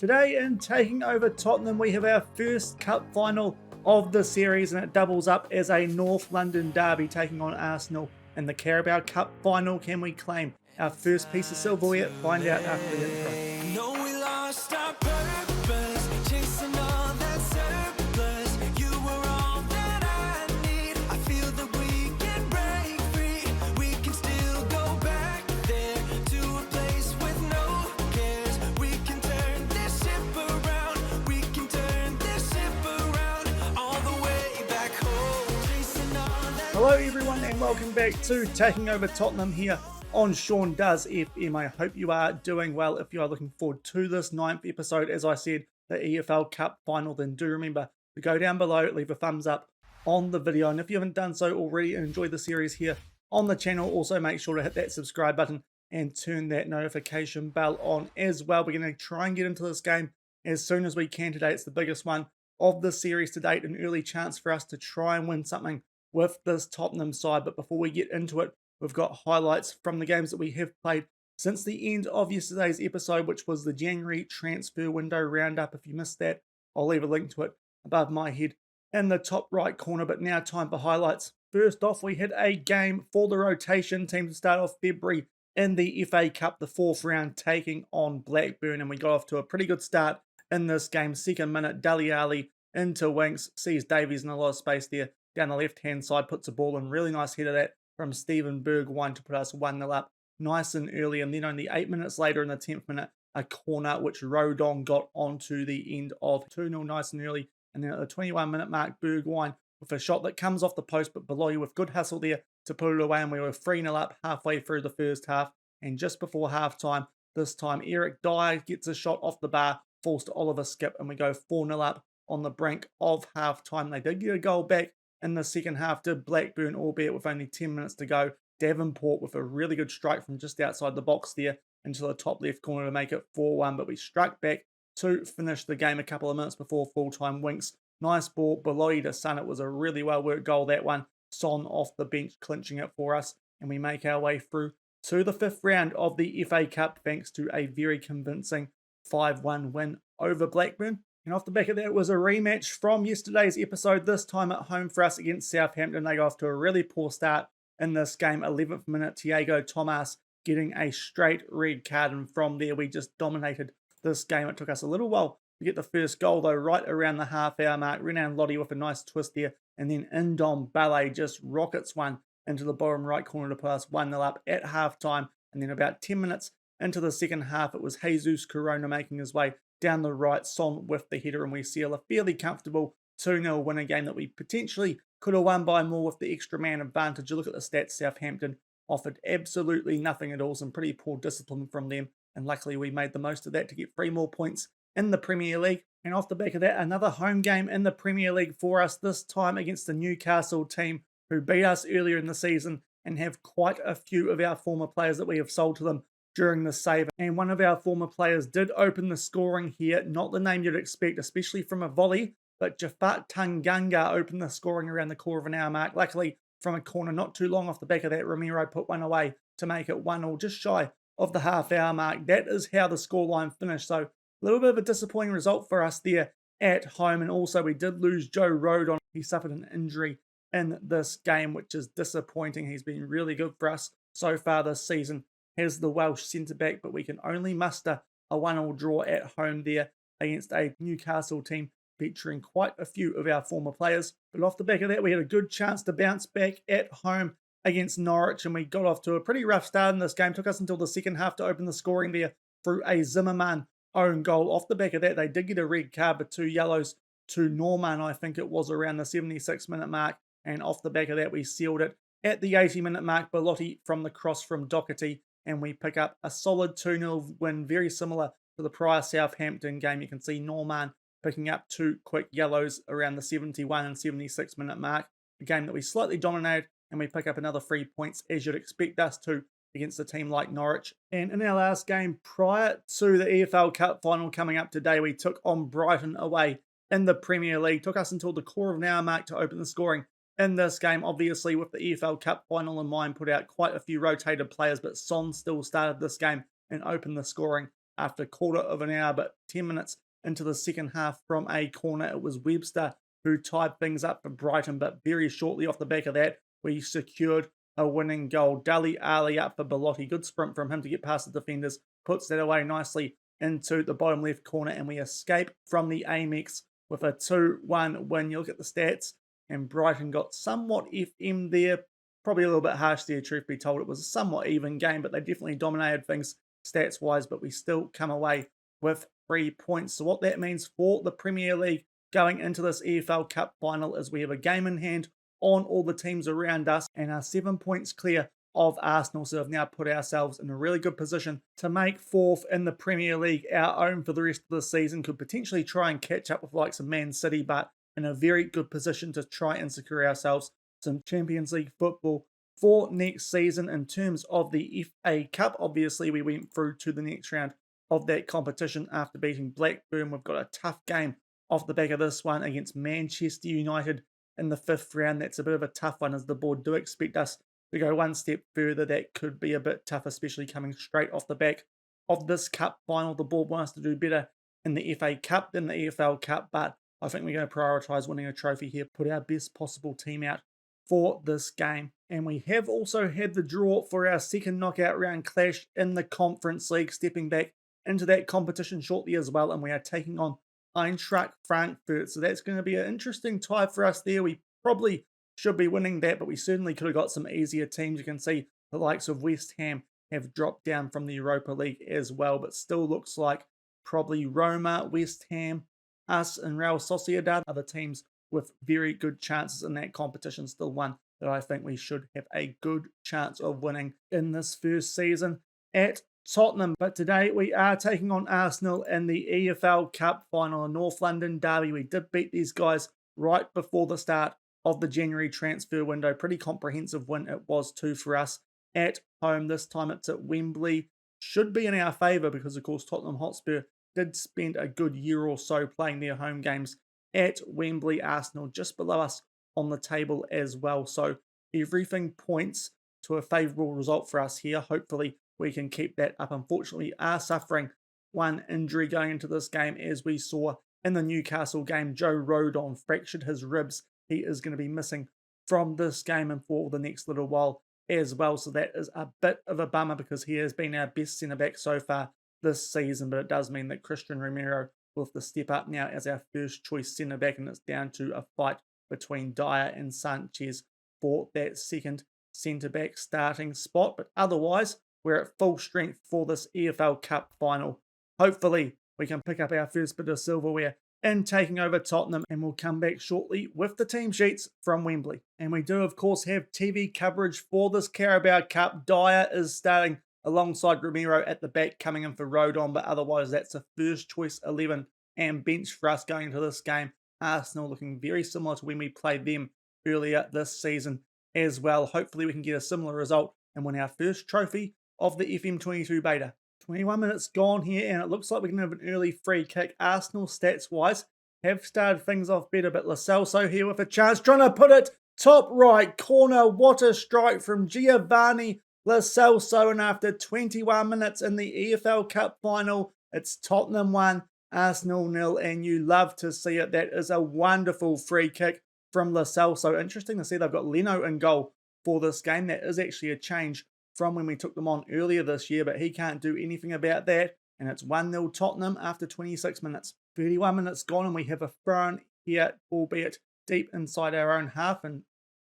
Today in Taking Over Tottenham, we have our first cup final of the series, and it doubles up as a North London derby taking on Arsenal in the Carabao Cup final. Can we claim our first piece of silverware? Find out after the intro. No, we lost our purpose, chasing all that surplus. You were all that I need. I feel that we can break free. We can still go back there to a place with no cares. We can turn this ship around. We can turn this ship around all the way back home. Chasing all that. Hello everyone and welcome back to Taking Over Tottenham here on Shaun Does FM. I hope you are doing well. If you are looking forward to this 9th episode, as I said, the EFL Cup Final, then do remember to go down below, leave a thumbs up on the video. And if you haven't done so already and enjoyed the series here on the channel, also make sure to hit that subscribe button and turn that notification bell on as well. We're going to try and get into this game as soon as we can today. It's the biggest one of the series to date, an early chance for us to try and win something with this Tottenham side. But before we get into it, we've got highlights from the games that we have played since the end of yesterday's episode, which was the January transfer window roundup. If you missed that, I'll leave a link to it above my head in the top right corner. But now time for highlights. First off, we had a game for the rotation team to start off February in the FA Cup, the 4th round, taking on Blackburn. And we got off to a pretty good start in this game. Second minute, Dele Alli into wings, sees Davies in a lot of space there down the left-hand side, puts the ball in. Really nice header that from Steven Bergwijn to put us 1-0 up nice and early. And then only 8 minutes later in the 10th minute, a corner which Rodon got onto the end of 2-0 nice and early. And then at the 21-minute mark, Bergwijn with a shot that comes off the post, but below you with good hustle there to put it away. And we were 3-0 up halfway through the first half. And just before halftime, this time Eric Dyer gets a shot off the bar, falls to Oliver Skip, and we go 4-0 up on the brink of halftime. They did get a goal back in the second half to Blackburn, albeit with only 10 minutes to go. Davenport with a really good strike from just outside the box there into the top left corner to make it 4-1. But we struck back to finish the game a couple of minutes before full-time. Winks, nice ball below to Son. It was a really well-worked goal, that one. Son off the bench clinching it for us. And we make our way through to the 5th round of the FA Cup thanks to a very convincing 5-1 win over Blackburn. And off the back of that was a rematch from yesterday's episode, this time at home for us against Southampton. They got off to a really poor start in this game. 11th minute, Thiago Thomas getting a straight red card. And from there, we just dominated this game. It took us a little while to get the first goal, though, right around the half-hour mark. Renan Lodi with a nice twist there. And then Indom Ballet just rockets one into the bottom right corner to put us 1-0 up at halftime. And then about 10 minutes into the second half, it was Jesus Corona making his way down the right, Son with the header, and we seal a fairly comfortable 2-0 win, a game that we potentially could have won by more with the extra man advantage. You look at the stats, Southampton offered absolutely nothing at all, some pretty poor discipline from them, and luckily we made the most of that to get 3 more points in the Premier League. And off the back of that, another home game in the Premier League for us, this time against the Newcastle team who beat us earlier in the season and have quite a few of our former players that we have sold to them during the save. And one of our former players did open the scoring here. Not the name you'd expect, especially from a volley, but Jafat Tanganga opened the scoring around the quarter of an hour mark. Luckily, from a corner not too long off the back of that, Ramiro put one away to make it 1-1, just shy of the half-hour mark. That is how the scoreline finished. So a little bit of a disappointing result for us there at home. And also we did lose Joe Rodon. He suffered an injury in this game, which is disappointing. He's been really good for us so far this season as the Welsh centre-back, but we can only muster a 1-1 draw at home there against a Newcastle team featuring quite a few of our former players. But off the back of that, we had a good chance to bounce back at home against Norwich, and we got off to a pretty rough start in this game. Took us until the second half to open the scoring there through a Zimmerman own goal. Off the back of that, they did get a red card, but 2 yellows to Norman, I think it was, around the 76-minute mark. And off the back of that, we sealed it at the 80-minute mark. Belotti from the cross from Doherty, and we pick up a solid 2-0 win, very similar to the prior Southampton game. You can see Norman picking up 2 quick yellows around the 71 and 76-minute mark. A game that we slightly dominated, and we pick up another 3 points, as you'd expect us to, against a team like Norwich. And in our last game prior to the EFL Cup Final coming up today, we took on Brighton away in the Premier League. Took us until the quarter of an hour mark to open the scoring in this game. Obviously, with the EFL Cup Final in mind, put out quite a few rotated players, but Son still started this game and opened the scoring after a quarter of an hour, but 10 minutes into the second half from a corner, it was Webster who tied things up for Brighton, but very shortly off the back of that, we secured a winning goal. Dali Ali up for Belotti. Good sprint from him to get past the defenders. Puts that away nicely into the bottom left corner, and we escape from the Amex with a 2-1 win. You look at the stats, and Brighton got somewhat FM there. Probably a little bit harsh there, truth be told. It was a somewhat even game, but they definitely dominated things stats-wise, but we still come away with 3 points. So what that means for the Premier League going into this EFL Cup final is we have a game in hand on all the teams around us and are 7 points clear of Arsenal, so have now put ourselves in a really good position to make fourth in the Premier League our own for the rest of the season. Could potentially try and catch up with the likes of Man City, but in a very good position to try and secure ourselves some Champions League football for next season. In terms of the FA Cup, obviously we went through to the next round of that competition after beating Blackburn. We've got a tough game off the back of this one against Manchester United in the 5th round. That's a bit of a tough one, as the board do expect us to go one step further. That could be a bit tough, especially coming straight off the back of this cup final. The board wants to do better in the FA Cup than the EFL Cup, but I think we're going to prioritise winning a trophy here, put our best possible team out for this game. And we have also had the draw for our second knockout round clash in the Conference League, stepping back into that competition shortly as well, and we are taking on Eintracht Frankfurt. So that's going to be an interesting tie for us there. We probably should be winning that, but we certainly could have got some easier teams. You can see the likes of West Ham have dropped down from the Europa League as well, but still looks like probably Roma, West Ham, us and Real Sociedad are the teams with very good chances in that competition. Still one that I think we should have a good chance of winning in this first season at Tottenham. But today we are taking on Arsenal in the EFL Cup Final, a North London derby. We did beat these guys right before the start of the January transfer window. Pretty comprehensive win it was too for us at home. This time it's at Wembley. Should be in our favour because, of course, Tottenham Hotspur did spend a good year or so playing their home games at Wembley. Arsenal just below us on the table as well. So everything points to a favourable result for us here. Hopefully we can keep that up. Unfortunately, we are suffering one injury going into this game, as we saw in the Newcastle game. Joe Rodon fractured his ribs. He is going to be missing from this game and for the next little while as well. So that is a bit of a bummer because he has been our best centre-back so far this season. But it does mean that Christian Romero will have to step up now as our first choice centre-back, and it's down to a fight between Dyer and Sanchez for that second centre-back starting spot. But otherwise, we're at full strength for this EFL Cup final. Hopefully, we can pick up our first bit of silverware in taking over Tottenham, and we'll come back shortly with the team sheets from Wembley. And we do, of course, have TV coverage for this Carabao Cup. Dyer is starting alongside Romero at the back, coming in for Rodon, but otherwise that's a first choice 11 and bench for us going into this game. Arsenal looking very similar to when we played them earlier this season as well. Hopefully we can get a similar result and win our first trophy of the FM22 Beta. 21 minutes gone here, and it looks like we can have an early free kick. Arsenal, stats-wise, have started things off better, but Lo Celso here with a chance, trying to put it top right corner. What a strike from Giovanni Lo Celso, and after 21 minutes in the EFL Cup Final, it's Tottenham 1, Arsenal 0, and you love to see it. That is a wonderful free kick from Lo Celso. Interesting to see they've got Leno in goal for this game. That is actually a change from when we took them on earlier this year, but he can't do anything about that. And it's 1-0 Tottenham after 26 minutes. 31 minutes gone, and we have a throw here, albeit deep inside our own half. And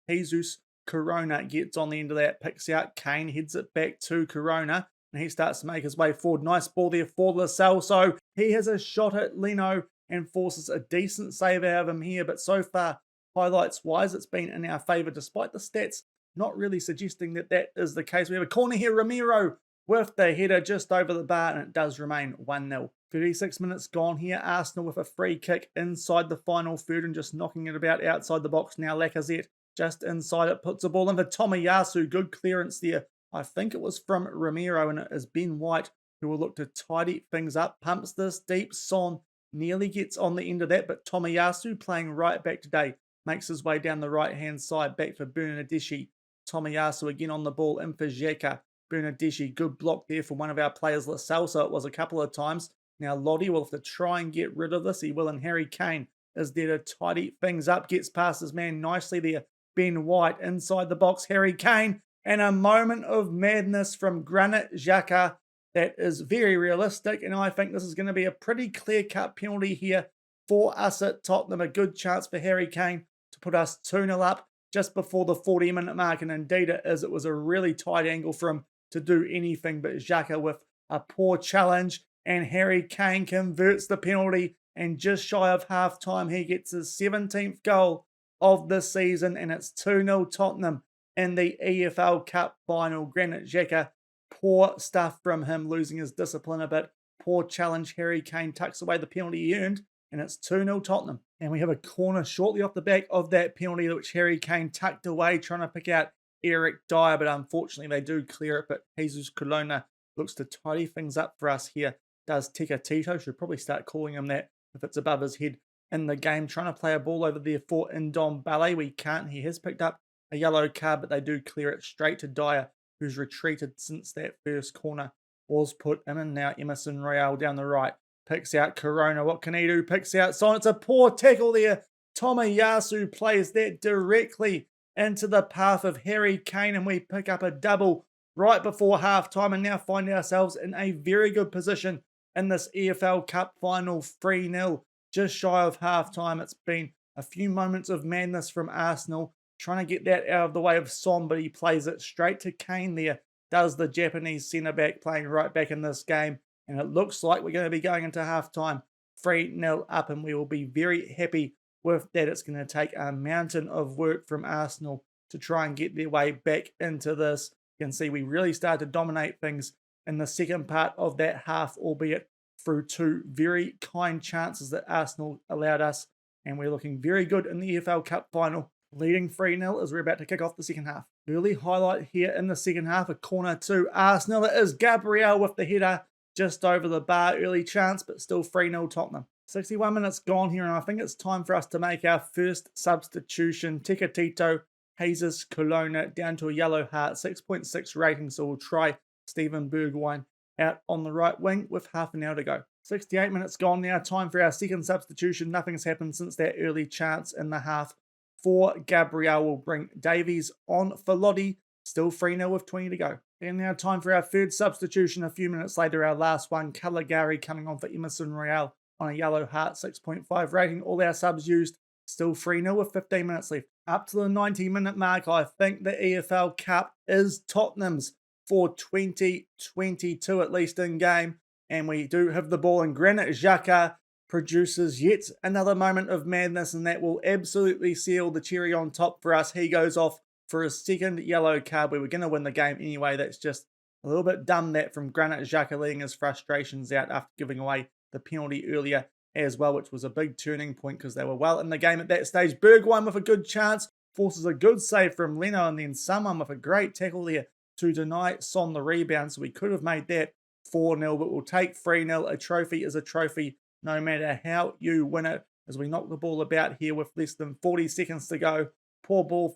Jesus Corona gets on the end of that, picks out Kane, heads it back to Corona, and he starts to make his way forward. Nice ball there for Lo Celso. He has a shot at Leno and forces a decent save out of him here, but so far, highlights-wise, it's been in our favour, despite the stats not really suggesting that that is the case. We have a corner here, Romero with the header just over the bar, and it does remain 1-0. 36 minutes gone here. Arsenal with a free kick inside the final third and just knocking it about outside the box now. Lacazette just inside it, puts the ball in for Tomiyasu. Good clearance there. I think it was from Romero, and it is Ben White who will look to tidy things up. Pumps this deep. Son nearly gets on the end of that, but Tomiyasu, playing right back today, makes his way down the right-hand side back for Bernardeschi. Tomiyasu again on the ball in for Xhaka. Bernardeschi. Good block there from one of our players, Lascelles, so it was a couple of times. Now Lottie will have to try and get rid of this. He will, and Harry Kane is there to tidy things up. Gets past his man nicely there. Ben White inside the box. Harry Kane, and a moment of madness from Granit Xhaka that is very realistic, and I think this is going to be a pretty clear-cut penalty here for us at Tottenham. A good chance for Harry Kane to put us 2-0 up just before the 40-minute mark, and indeed it is. It was a really tight angle for him to do anything but Xhaka with a poor challenge, and Harry Kane converts the penalty, and just shy of half-time he gets his 17th goal of the season, and it's 2-0 Tottenham in the EFL Cup Final. Granit Xhaka, poor stuff from him, losing his discipline a bit. Poor challenge. Harry Kane tucks away the penalty he earned, and it's 2-0 Tottenham. And we have a corner shortly off the back of that penalty, which Harry Kane tucked away, trying to pick out Eric Dyer, but unfortunately they do clear it. But Jesus Colonna looks to tidy things up for us here. Does Tito. Should probably start calling him that if it's above his head in the game. Trying to play a ball over there for Ndombele. We can't. He has picked up a yellow card, but they do clear it straight to Dyer, who's retreated since that first corner was put in. And now Emerson Royale down the right picks out Corona. What can he do? Picks out Son. It's a poor tackle there. Tomiyasu plays that directly into the path of Harry Kane, and we pick up a double right before halftime, and now find ourselves in a very good position in this EFL Cup Final. 3-0 just shy of halftime. It's been a few moments of madness from Arsenal, trying to get that out of the way of Son, but he plays it straight to Kane there. Does the Japanese centre-back, playing right back in this game. And it looks like we're going to be going into halftime 3-0 up, and we will be very happy with that. It's going to take a mountain of work from Arsenal to try and get their way back into this. You can see we really started to dominate things in the second part of that half, albeit through two very kind chances that Arsenal allowed us. And we're looking very good in the EFL Cup Final, leading 3-0 as we're about to kick off the second half. Early highlight here in the second half, a corner to Arsenal. It is Gabriel with the header just over the bar. Early chance, but still 3-0 Tottenham. 61 minutes gone here, and I think it's time for us to make our first substitution. Tito, Jesus Colonna down to a yellow heart, 6.6 rating, so we'll try Steven Bergwijn out on the right wing with half an hour to go. 68 minutes gone now, time for our second substitution. Nothing's happened since that early chance in the half. For Gabriel will bring Davies on for Lottie, still 3-0 with 20 to go. And now time for our third substitution. A few minutes later, our last one, Caligari coming on for Emerson Royale on a yellow heart, 6.5 rating. All our subs used, still 3-0 with 15 minutes left. Up to the 90-minute mark, I think the EFL Cup is Tottenham's for 2022, at least in game. And we do have the ball, and Granit Xhaka produces yet another moment of madness, and that will absolutely seal the cherry on top for us. He goes off for his second yellow card. We were going to win the game anyway. That's just a little bit dumb, that, from Granit Xhaka letting his frustrations out after giving away the penalty earlier as well, which was a big turning point because they were well in the game at that stage. Bergwijn with a good chance, forces a good save from Leno, and then someone with a great tackle there to deny Son the rebound. So we could have made that 4-0, but we'll take 3-0. A trophy is a trophy, no matter how you win it, as we knock the ball about here with less than 40 seconds to go. Poor ball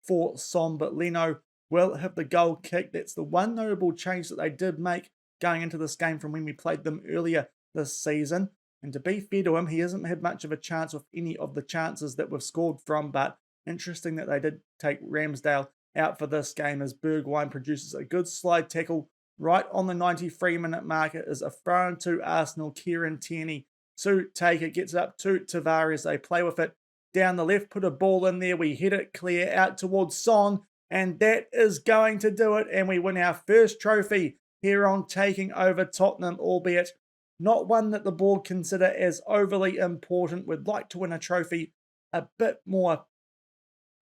for Son, but Leno will have the goal kick. That's the one notable change that they did make going into this game from when we played them earlier this season. And to be fair to him, he hasn't had much of a chance with any of the chances that we've scored from, but interesting that they did take Ramsdale out for this game, as Bergwijn produces a good slide tackle right on the 93-minute mark. It is a throw to Arsenal. Kieran Tierney to take it, gets up to Tavares. They play with it down the left, put a ball in there. We hit it clear out towards Son, and that is going to do it. And we win our first trophy here on Taking Over Tottenham, albeit not one that the board consider as overly important. We'd like to win a trophy a bit more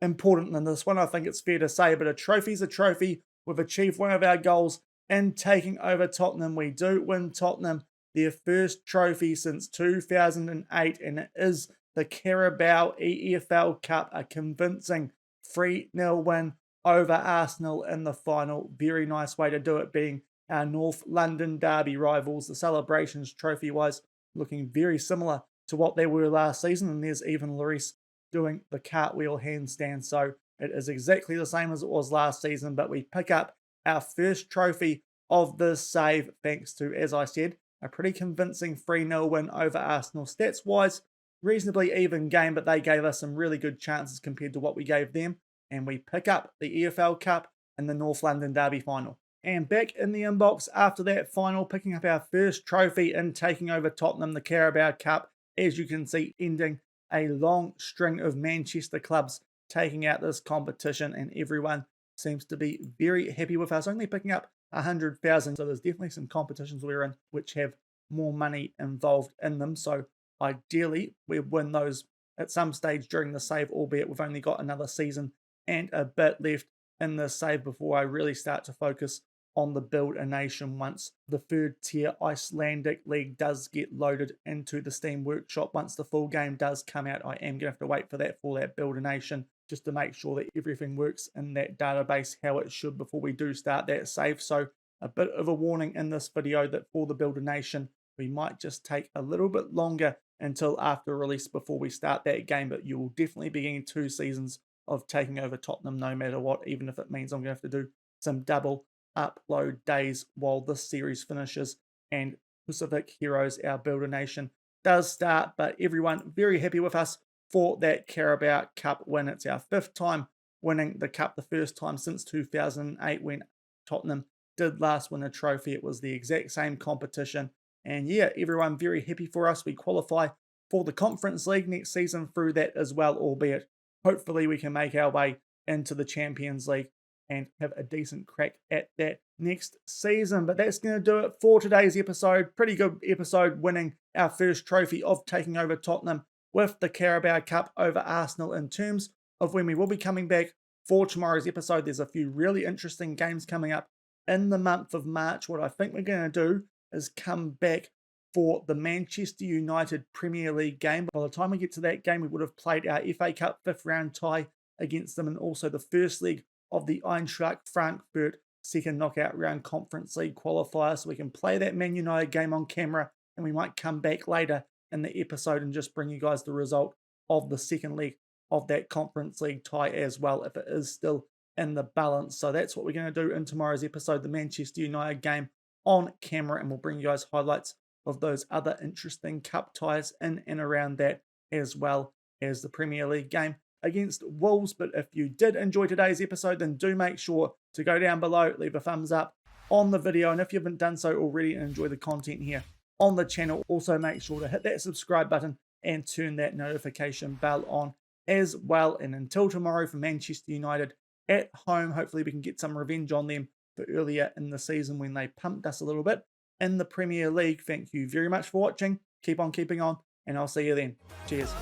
important than this one, I think it's fair to say, but a trophy's a trophy. We've achieved one of our goals in taking over Tottenham. We do win Tottenham their first trophy since 2008, and it is the Carabao EFL Cup, a convincing 3-0 win over Arsenal in the final. Very nice way to do it, being our North London derby rivals. The celebrations trophy-wise looking very similar to what they were last season, and there's even Lloris doing the cartwheel handstand. So it is exactly the same as it was last season, but we pick up our first trophy of this save, thanks to, as I said, a pretty convincing 3-0 win over Arsenal. Stats-wise, reasonably even game, but they gave us some really good chances compared to what we gave them. And we pick up the EFL Cup and the North London Derby final. And back in the inbox after that final, picking up our first trophy in taking over Tottenham, the Carabao Cup, as you can see, ending a long string of Manchester clubs taking out this competition, and everyone seems to be very happy with us only picking up 100,000. So there's definitely some competitions we're in which have more money involved in them. So ideally, we win those at some stage during the save, albeit we've only got another season and a bit left in the save before I really start to focus on the Build a Nation once the third tier Icelandic League does get loaded into the Steam Workshop. Once the full game does come out, I am going to have to wait for that Build a Nation just to make sure that everything works in that database how it should before we do start that save. So a bit of a warning in this video that for the Build a Nation, we might just take a little bit longer until after release before we start that game, but you will definitely be getting 2 seasons of taking over Tottenham no matter what, even if it means I'm going to have to do some double upload days while this series finishes and Pacific Heroes, our Builder Nation, does start. But everyone very happy with us for that Carabao Cup win. It's our 5th time winning the Cup, the first time since 2008 when Tottenham did last win a trophy. It was the exact same competition. And yeah, everyone very happy for us. We qualify for the Conference League next season through that as well, albeit hopefully we can make our way into the Champions League and have a decent crack at that next season. But that's going to do it for today's episode. Pretty good episode, winning our first trophy of taking over Tottenham with the Carabao Cup over Arsenal. In terms of when we will be coming back for tomorrow's episode, there's a few really interesting games coming up in the month of March. What I think we're going to do is come back for the Manchester United Premier League game. By the time we get to that game, we would have played our FA Cup 5th round tie against them, and also the first leg of the Eintracht Frankfurt second knockout round Conference League qualifier. So we can play that Man United game on camera, and we might come back later in the episode and just bring you guys the result of the second leg of that Conference League tie as well, if it is still in the balance. So that's what we're going to do in tomorrow's episode, the Manchester United game on camera, and we'll bring you guys highlights of those other interesting cup ties in and around that, as well as the Premier League game against Wolves. But if you did enjoy today's episode, then do make sure to go down below, leave a thumbs up on the video, and if you haven't done so already and enjoy the content here on the channel, also make sure to hit that subscribe button and turn that notification bell on as well. And until tomorrow for Manchester United at home, hopefully we can get some revenge on them for earlier in the season when they pumped us a little bit in the Premier League. Thank you very much for watching. Keep on keeping on, and I'll see you then. Cheers.